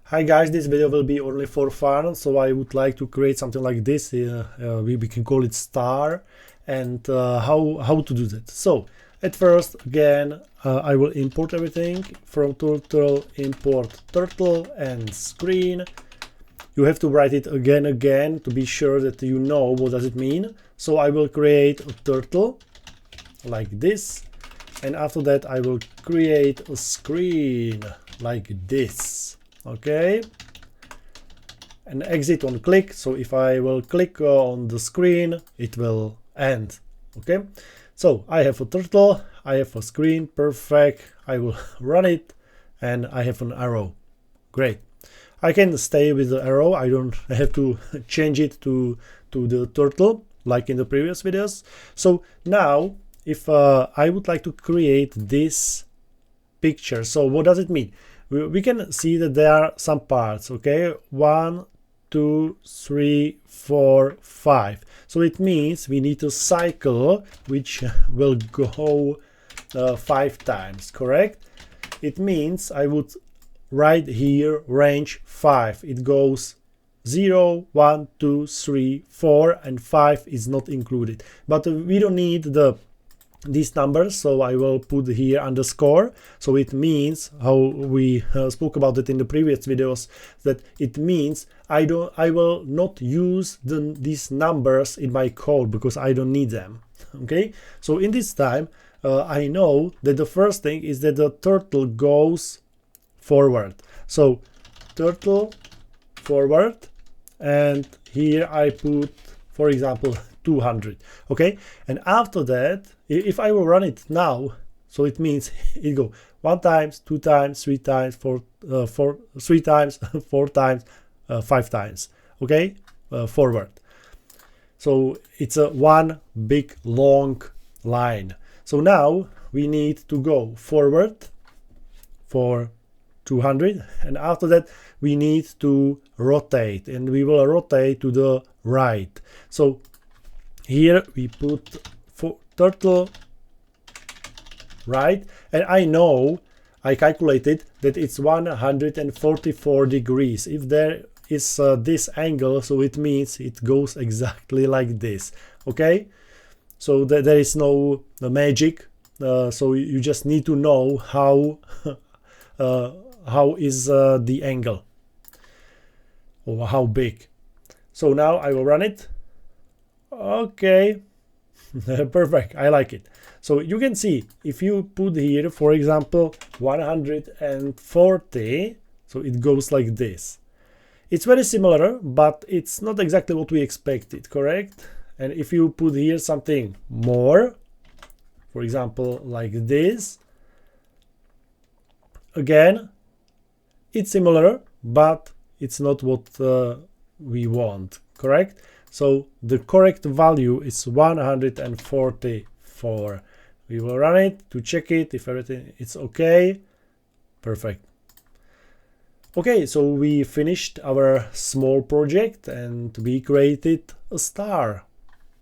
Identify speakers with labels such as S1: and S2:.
S1: Hi guys, this video will be only for fun, so I would like to create something like this. We can call it star, and how to do that. So at first, again, I will import everything from turtle, import turtle and screen. You have to write it again to be sure that you know what does it mean. So I will create a turtle like this, and after that I will create a screen like this. Okay, and exit on click. So if I will click on the screen, it will end. Okay, so I have a turtle, I have a screen, perfect. I will run it, and I have an arrow. Great. I can stay with the arrow. I don't have to change it to the turtle like in the previous videos. So now if I would like to create this picture, so what does it mean? We can see that there are some parts. Okay, 1, 2, 3, 4, 5. So it means we need a cycle which will go 5 times, correct? It means I would write here range 5. It goes 0, 1, 2, 3, 4, and 5 is not included. But we don't need these numbers, so I will put here underscore. So it means, how we spoke about it in the previous videos, that it means I will not use these numbers in my code because I don't need them. Okay, so in this time I know that the first thing is that the turtle goes forward. So turtle forward, and here I put, for example, 200. Okay, and after that, if I will run it now, so it means it go 1 times, 2 times, 3 times, 3 times, 4 times, 5 times. Okay, forward. So it's a one big long line. So now we need to go forward for 200, and after that we need to rotate, and we will rotate to the right. So here we put for turtle right, and I know I calculated that it's 144 degrees. If there is this angle, so it means it goes exactly like this. Okay, so there is no magic, so you just need to know how is the angle, or how big. So now I will run it. Okay, perfect, I like it. So you can see, if you put here, for example, 140, so it goes like this. It's very similar, but it's not exactly what we expected, correct? And if you put here something more, for example, like this, again, it's similar, but it's not what we want, correct? So the correct value is 144. We will run it to check it if everything is okay. Perfect. Okay, so we finished our small project and we created a star.